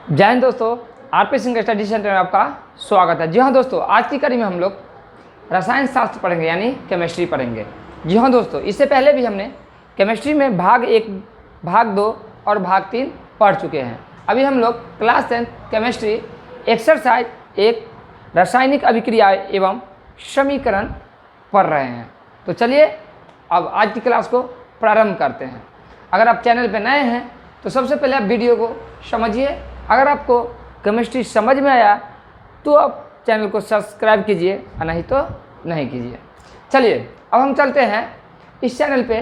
जय हिंद दोस्तों, RP Singh study centre में आपका स्वागत है। जी हाँ दोस्तों, आज की कड़ी में हम लोग रसायन शास्त्र पढ़ेंगे यानी केमिस्ट्री पढ़ेंगे। जी हाँ दोस्तों, इससे पहले भी हमने केमिस्ट्री में भाग 1, भाग 2 और भाग 3 पढ़ चुके हैं। अभी हम लोग क्लास 10 केमिस्ट्री एक्सरसाइज 1 रासायनिक अभिक्रिया एवं समीकरण पढ़ रहे हैं। तो चलिए अब आज की क्लास को प्रारंभ करते हैं। अगर आप चैनल पर नए हैं तो सबसे पहले आप वीडियो को समझिए। अगर आपको केमिस्ट्री समझ में आया तो आप चैनल को सब्सक्राइब कीजिए और नहीं तो नहीं कीजिए। चलिए अब हम चलते हैं। इस चैनल पे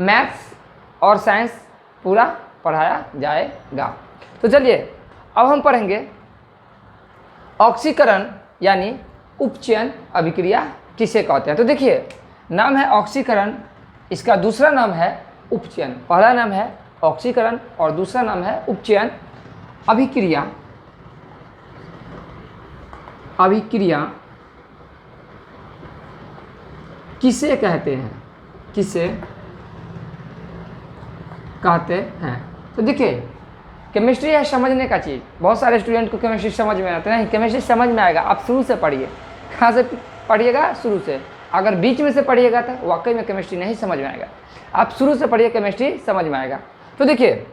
मैथ्स और साइंस पूरा पढ़ाया जाएगा। तो चलिए अब हम पढ़ेंगे ऑक्सीकरण यानी उपचयन अभिक्रिया किसे कहते हैं। तो देखिए, नाम है ऑक्सीकरण, इसका दूसरा नाम है उपचयन। पहला नाम है ऑक्सीकरण और दूसरा नाम है उपचयन अभिक्रिया। अभिक्रिया किसे कहते हैं, किसे कहते हैं। तो देखिए, केमिस्ट्री है समझने का चीज़। बहुत सारे स्टूडेंट को केमिस्ट्री समझ में आता है, नहीं केमिस्ट्री समझ में आएगा। आप शुरू से पढ़िए। कहाँ से पढ़िएगा? शुरू से। अगर बीच में से पढ़िएगा तो वाकई में केमिस्ट्री नहीं समझ में आएगा। आप शुरू से पढ़िए, केमिस्ट्री समझ में आएगा। तो देखिए,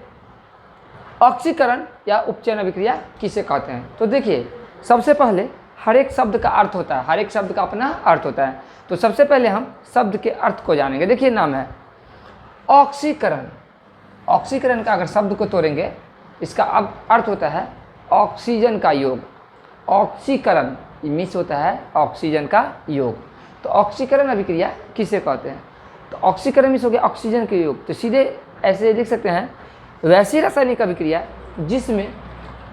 ऑक्सीकरण या उपचयन अभिक्रिया किसे कहते हैं। तो देखिए, सबसे पहले हर एक शब्द का अर्थ होता है, हर एक शब्द का अपना अर्थ होता है। तो सबसे पहले हम शब्द के अर्थ को जानेंगे। देखिए, नाम है ऑक्सीकरण। ऑक्सीकरण का अगर शब्द को तोड़ेंगे, इसका अब अर्थ होता है ऑक्सीजन का योग। ऑक्सीकरण मिस होता है ऑक्सीजन का योग। तो ऑक्सीकरण अभिक्रिया किसे कहते हैं। तो ऑक्सीकरण मिस हो गया ऑक्सीजन के योग। तो सीधे ऐसे लिख सकते हैं, वैसी रासायनिक अभिक्रिया जिसमें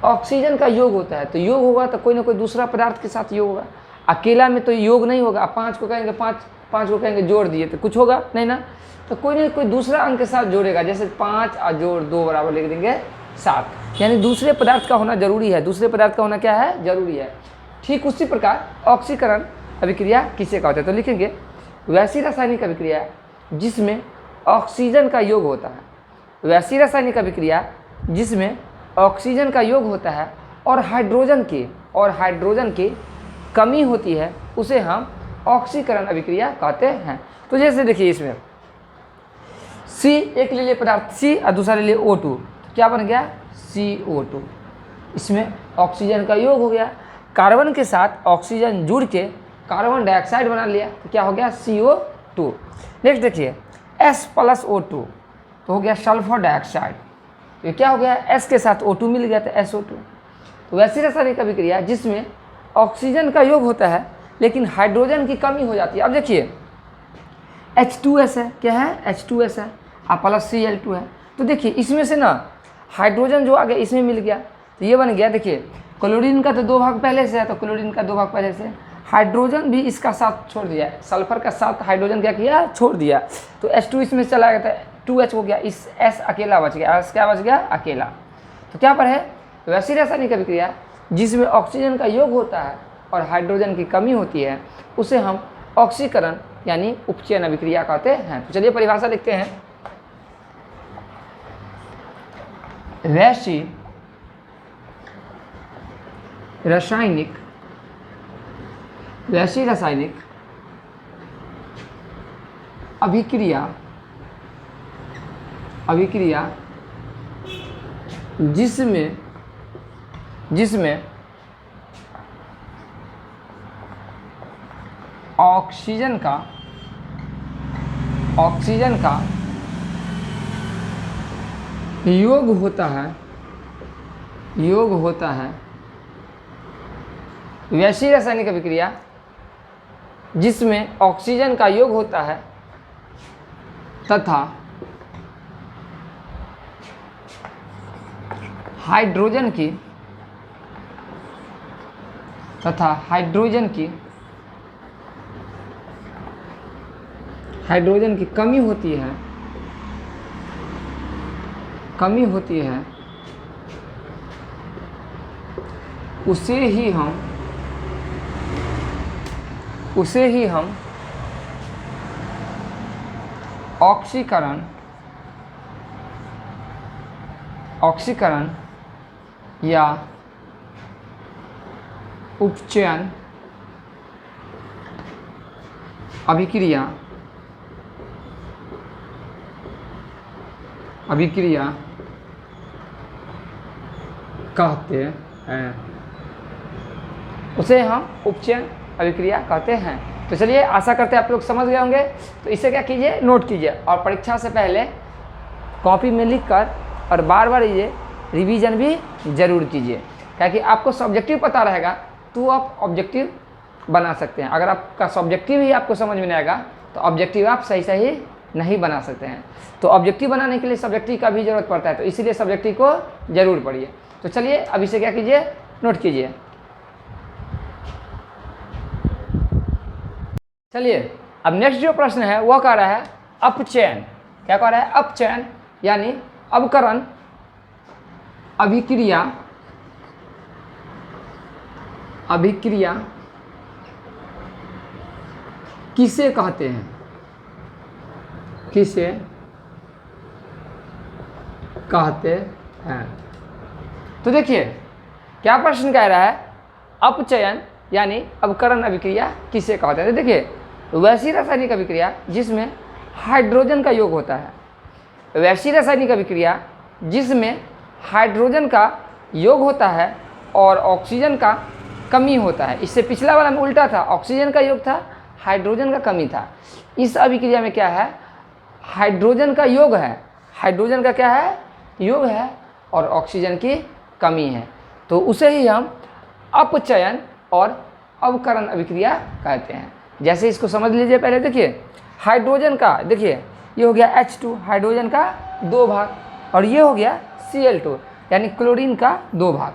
ऑक्सीजन का योग होता है। तो योग होगा तो कोई ना कोई दूसरा पदार्थ के साथ योग होगा। अकेला में तो योग नहीं होगा। आप 5 को कहेंगे, पाँच को कहेंगे जोड़ दिए तो कुछ होगा नहीं ना। तो कोई ना कोई दूसरा अंक के साथ जोड़ेगा। जैसे 5 और जोड़ 2 बराबर लिख देंगे 7, यानी दूसरे पदार्थ का होना जरूरी है। दूसरे पदार्थ का होना क्या है? जरूरी है। ठीक उसी प्रकार ऑक्सीकरण अभिक्रिया किसे कहते हैं। तो लिखेंगे, वैसी रासायनिक अभिक्रिया जिसमें ऑक्सीजन का योग होता है। वैसी रासायनिक अभिक्रिया जिसमें ऑक्सीजन का योग होता है और हाइड्रोजन की कमी होती है, उसे हम ऑक्सीकरण अभिक्रिया कहते हैं। तो जैसे देखिए, इसमें C एक ले लिए पदार्थ C और दूसरा ले लिए O2, तो क्या बन गया? CO2। इसमें ऑक्सीजन का योग हो गया, कार्बन के साथ ऑक्सीजन जुड़ के कार्बन डाइऑक्साइड बना लिया, तो क्या हो गया? CO2। नेक्स्ट देखिए, S+O2 तो हो गया सल्फर डाइऑक्साइड। तो क्या हो गया? S के साथ O2 मिल गया तो SO2। तो वैसी रासायनिक अभिक्रिया जिसमें ऑक्सीजन का योग होता है लेकिन हाइड्रोजन की कमी हो जाती है। अब देखिए, H2S है, क्या है? H2S है और प्लस Cl2 है। तो देखिए, इसमें से ना हाइड्रोजन जो आ गया इसमें मिल गया, तो ये बन गया। देखिए, क्लोरीन का तो 2 भाग पहले से है, तो क्लोरीन का 2 भाग पहले से। हाइड्रोजन भी इसका साथ छोड़ दिया, सल्फर का साथ हाइड्रोजन क्या किया? छोड़ दिया। तो H2 इसमें चला गया था, 2H हो गया, इस S अकेला बच गया। S क्या बच गया? अकेला। तो क्या पर है? वैसी रासायनिक अभिक्रिया जिसमें ऑक्सीजन का योग होता है और हाइड्रोजन की कमी होती है, उसे हम ऑक्सीकरण यानी उपचयन अभिक्रिया कहते हैं। तो चलिए परिभाषा लिखते हैं। वैसी रासायनिक अभिक्रिया जिसमें ऑक्सीजन का योग होता है। वैसी रासायनिक अभिक्रिया जिसमें ऑक्सीजन का योग होता है तथा हाइड्रोजन की कमी होती है, उसे ही हम ऑक्सीकरण या उपचयन अभिक्रिया कहते हैं, उसे हम उपचयन अभिक्रिया कहते हैं। तो चलिए, आशा करते हैं आप लोग समझ गए होंगे। तो इसे क्या कीजिए, नोट कीजिए, और परीक्षा से पहले कॉपी में लिख कर और बार बार ये रिवीजन भी ज़रूर कीजिए, क्योंकि आपको सब्जेक्टिव पता रहेगा तो आप ऑब्जेक्टिव बना सकते हैं। अगर आपका सब्जेक्टिव ही आपको समझ में नहीं आएगा तो ऑब्जेक्टिव आप सही नहीं बना सकते हैं। तो ऑब्जेक्टिव बनाने के लिए सब्जेक्टिव का भी ज़रूरत पड़ता है, तो इसीलिए सब्जेक्टिव को ज़रूर पढ़िए। तो चलिए, अब इसे क्या कीजिए, नोट कीजिए। चलिए, अब नेक्स्ट जो प्रश्न है वह कह रहा है अपचयन। क्या कह रहा है, अपचयन यानी अवकरण अभिक्रिया किसे कहते हैं, किसे कहते हैं। तो देखिए क्या प्रश्न कह रहा है, अपचयन यानी अवकरण अभिक्रिया किसे कहते हैं। तो देखिए, वैसी रासायनिक अभिक्रिया जिसमें हाइड्रोजन का योग होता है, वैसी रासायनिक अभिक्रिया जिसमें हाइड्रोजन का योग होता है और ऑक्सीजन का कमी होता है। इससे पिछला वाला में उल्टा था, ऑक्सीजन का योग था, हाइड्रोजन का कमी था। इस अभिक्रिया में क्या है, हाइड्रोजन का योग है, हाइड्रोजन का क्या है, योग है, और ऑक्सीजन की कमी है। तो उसे ही हम अपचयन और अवकरण अभिक्रिया कहते हैं। जैसे इसको समझ लीजिए पहले। देखिए, हाइड्रोजन का, देखिए ये हो गया H2, हाइड्रोजन का 2 भाग, और ये हो गया Cl2 यानी क्लोरीन का 2 भाग।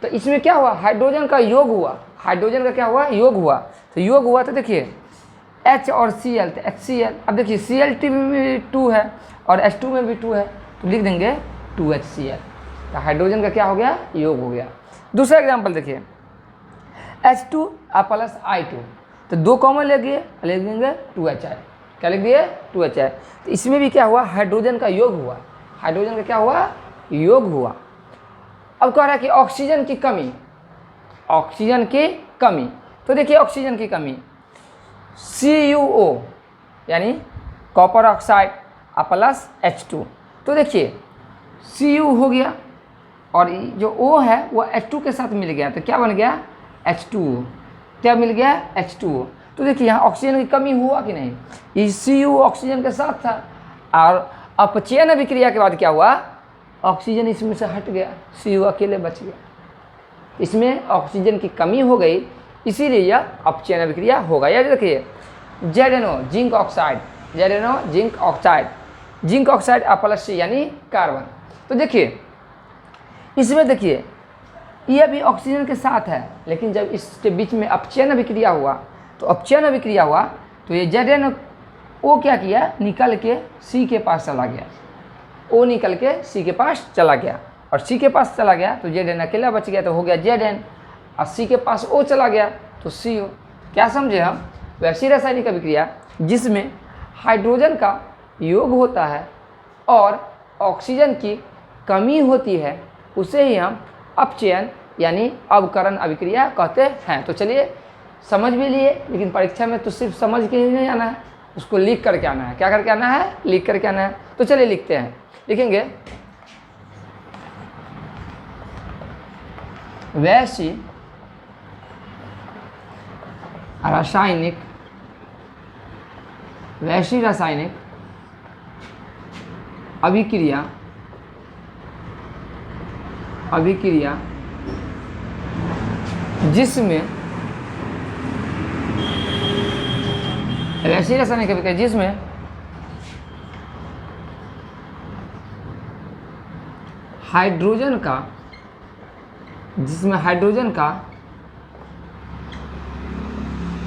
तो इसमें क्या हुआ, हाइड्रोजन का योग हुआ, हाइड्रोजन का क्या हुआ, योग हुआ। तो योग हुआ तो देखिए H और Cl, तो HCl। अब देखिए Cl2 में भी 2 है और H2 में भी 2 है, तो लिख देंगे 2HCl। तो हाइड्रोजन का क्या हो गया, योग हो गया। दूसरा एग्जाम्पल देखिए, H2 प्लस I2, तो 2 कॉमन ले देंगे 2HI। क्या लिख दिए, 2HI। तो इसमें भी क्या हुआ, हाइड्रोजन का योग हुआ, हाइड्रोजन का क्या हुआ, योग हुआ। अब कह रहा है कि ऑक्सीजन की कमी, ऑक्सीजन की कमी। तो देखिए ऑक्सीजन की कमी, CuO यानी कॉपर ऑक्साइड प्लस H2। तो देखिए Cu हो गया और जो O है वो H2 के साथ मिल गया, तो क्या बन गया, H2O। क्या मिल गया, H2O। तो देखिए यहाँ ऑक्सीजन की कमी हुआ कि नहीं, ये Cu ऑक्सीजन के साथ था, और अपचयन अभिक्रिया के बाद क्या हुआ, ऑक्सीजन इसमें से हट गया, Cu अकेले बच गया। इसमें ऑक्सीजन की कमी हो गई, इसीलिए यह अपचयन अभिक्रिया होगा। यह देखिए ZnO zinc oxide, ZnO zinc oxide, zinc oxide plus C यानी कार्बन। तो देखिए इसमें देखिए यह भी ऑक्सीजन के साथ है, लेकिन जब इसके बीच में अपचयन अभिक्रिया हुआ, तो अपचयन अभिक्रिया हुआ तो ये ZnO क्या किया, निकल के C के पास चला गया, O निकल के C के पास चला गया, और C के पास चला गया तो Zn अकेला बच गया, तो हो गया Zn, और C के पास O चला गया तो CO। क्या समझे हम, वैसी रासायनिक अभिक्रिया जिसमें हाइड्रोजन का योग होता है और ऑक्सीजन की कमी होती है, उसे ही हम अपचयन यानी अवकरण अभिक्रिया कहते हैं। तो चलिए समझ भी लिए, लेकिन परीक्षा में तो सिर्फ समझ के ही नहीं आना है, उसको लिख करके आना है। क्या करके आना है, लिख करके आना है। तो चलिए लिखते हैं, लिखेंगे वैसी रासायनिक अभिक्रिया जिसमें वैसी रासायनिक अभिक्रिया जिसमें हाइड्रोजन का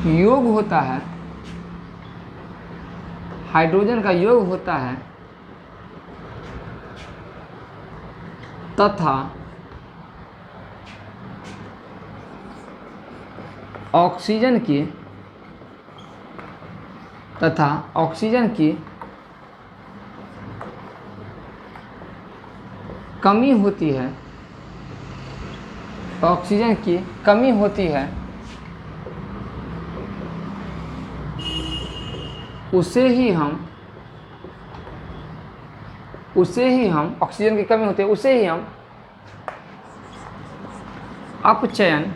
योग होता है, हाइड्रोजन का योग होता है तथा ऑक्सीजन की कमी होती है, ऑक्सीजन की कमी होती है उसे ही हम ऑक्सीजन की कमी होती है उसे ही हम अपचयन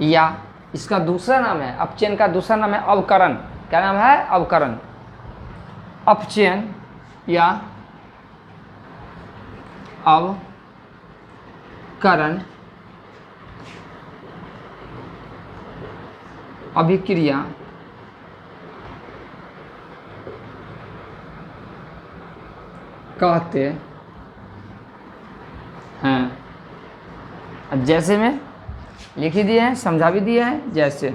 या इसका दूसरा नाम है, अपचयन का दूसरा नाम है अवकरण। क्या नाम है? अवकरण। अपचयन या अवकरण अभिक्रिया कहते हैं। अब जैसे में लिख ही दिए हैं, समझा भी दिए हैं, जैसे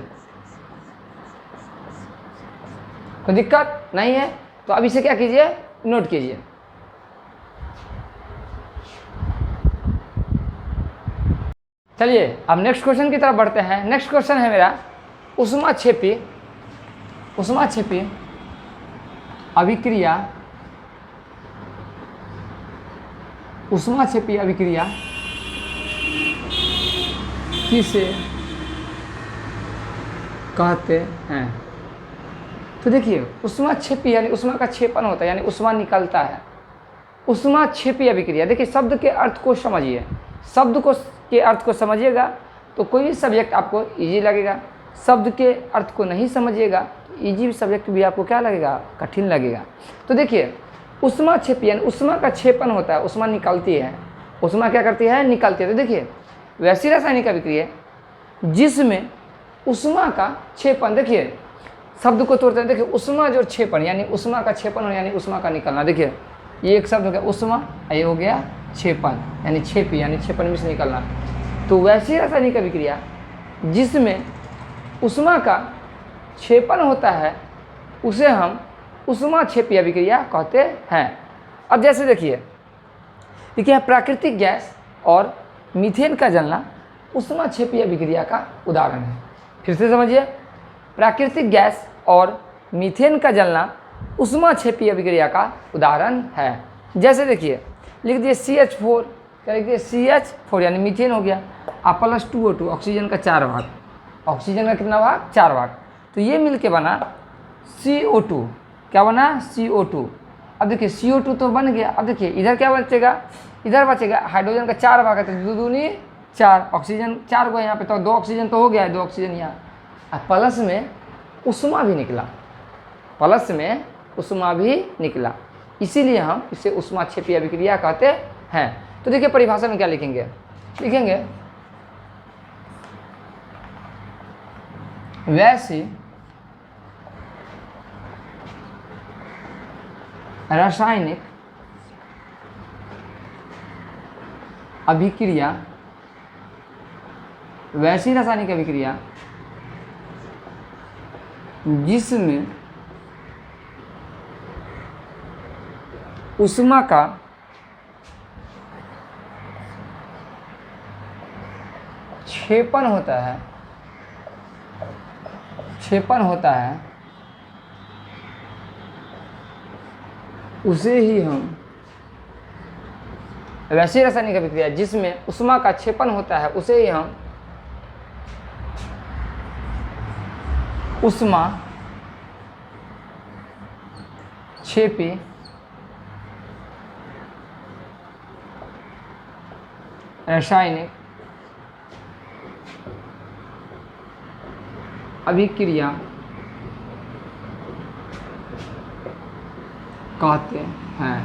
कोई दिक्कत नहीं है तो अब इसे क्या कीजिए, नोट कीजिए। चलिए अब नेक्स्ट क्वेश्चन की तरफ बढ़ते हैं। नेक्स्ट क्वेश्चन है मेरा ऊष्माक्षेपी अभिक्रिया किसे कहते हैं? तो देखिए ऊष्माक्षेपी यानी ऊष्मा का क्षेपण होता है, यानी ऊष्मा निकलता है। ऊष्माक्षेपी अभिक्रिया, देखिए शब्द के अर्थ को समझिए, शब्द को के अर्थ को समझिएगा तो कोई भी सब्जेक्ट आपको इजी लगेगा। शब्द के अर्थ को नहीं समझिएगा इजी सब्जेक्ट भी आपको क्या लगेगा, कठिन लगेगा। तो देखिए ऊष्माक्षेपी यानी ऊष्मा का क्षेपण होता है, ऊष्मा निकलती है। ऊष्मा क्या करती है, निकलती है। तो देखिए वैसी रासायनिक अभिक्रिया जिसमें ऊष्मा का क्षेपण, देखिए शब्द को तोड़ते हैं, देखिए ऊष्मा जो क्षेपण यानी ऊष्मा का क्षेपण यानी ऊष्मा का निकलना। देखिए ये एक शब्द हो गया ऊष्मा, ये हो गया क्षेपण यानी क्षेपी यानी क्षेपण में से निकलना। तो वैसी रासायनिक अभिक्रिया जिसमें ऊष्मा का क्षेपण होता है उसे हम ऊष्माक्षेपी अभिक्रिया कहते हैं। अब जैसे देखिए प्राकृतिक गैस और मीथेन का जलना ऊष्माक्षेपी अभिक्रिया का उदाहरण है। फिर से समझिए, प्राकृतिक गैस और मीथेन का जलना ऊष्माक्षेपी अभिक्रिया का उदाहरण है। जैसे देखिए लिख दिए CH4, क्या लिख दिए CH4 यानी मीथेन हो गया, आप प्लस 2O2 ऑक्सीजन का 4 भाग, ऑक्सीजन का कितना भाग, 4 भाग। तो ये मिलके बना CO2, क्या बना CO2। अब देखिए CO2 तो बन गया। अब देखिए इधर क्या बचेगा, इधर बचेगा हाइड्रोजन का 4 भाग है तो 2 दूनी 4, ऑक्सीजन 4 को यहाँ पे, तो 2 ऑक्सीजन तो हो गया है, 2 ऑक्सीजन यहाँ। अब प्लस में ऊष्मा भी निकला, प्लस में ऊष्मा भी निकला, इसीलिए हम इसे ऊष्माक्षेपी अभिक्रिया कहते हैं। तो देखिए परिभाषा में क्या लिखेंगे, वैसी रासायनिक अभिक्रिया जिसमें ऊष्मा का क्षेपण होता है उसे ही हम, वैसी रासायनिक अभिक्रिया जिसमें ऊष्मा का क्षेपण होता है उसे ही हम ऊष्माक्षेपी रासायनिक अभिक्रिया कहते हैं।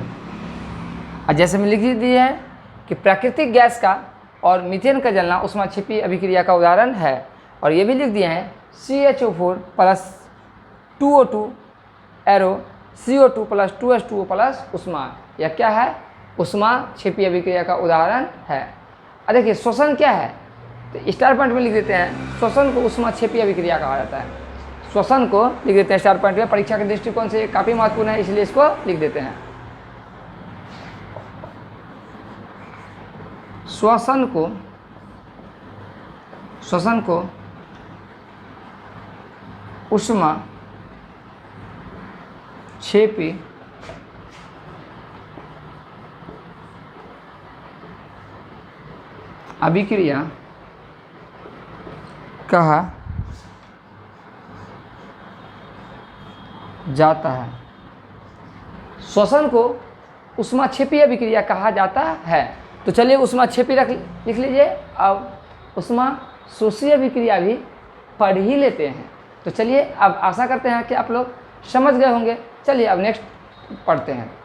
और जैसे में लिख दिए है कि प्राकृतिक गैस का और मीथेन का जलना ऊष्माक्षेपी अभिक्रिया का उदाहरण है। और ये भी लिख दिए हैं CH4 plus 2O2 arrow CO2 plus 2H2O plus ऊष्मा, यह क्या है, ऊष्माक्षेपी अभिक्रिया का उदाहरण है। अब देखिए श्वसन क्या है, तो स्टार पॉइंट में लिख देते हैं, श्वसन को ऊष्माक्षेपी अभिक्रिया कहा जाता है। श्वसन को लिख देते हैं स्टार पॉइंट में, परीक्षा के दृष्टिकोण से काफ़ी महत्वपूर्ण है इसलिए इसको लिख देते हैं। श्वसन को ऊष्माक्षेपी अभिक्रिया कहा जाता है। श्वसन को ऊष्माक्षेपी अभिक्रिया कहा जाता है। तो चलिए ऊष्माक्षेपी लिख लीजिए। अब ऊष्माशोषी अभिक्रिया भी पढ़ ही लेते हैं। तो चलिए अब आशा करते हैं कि आप लोग समझ गए होंगे। चलिए अब नेक्स्ट पढ़ते हैं।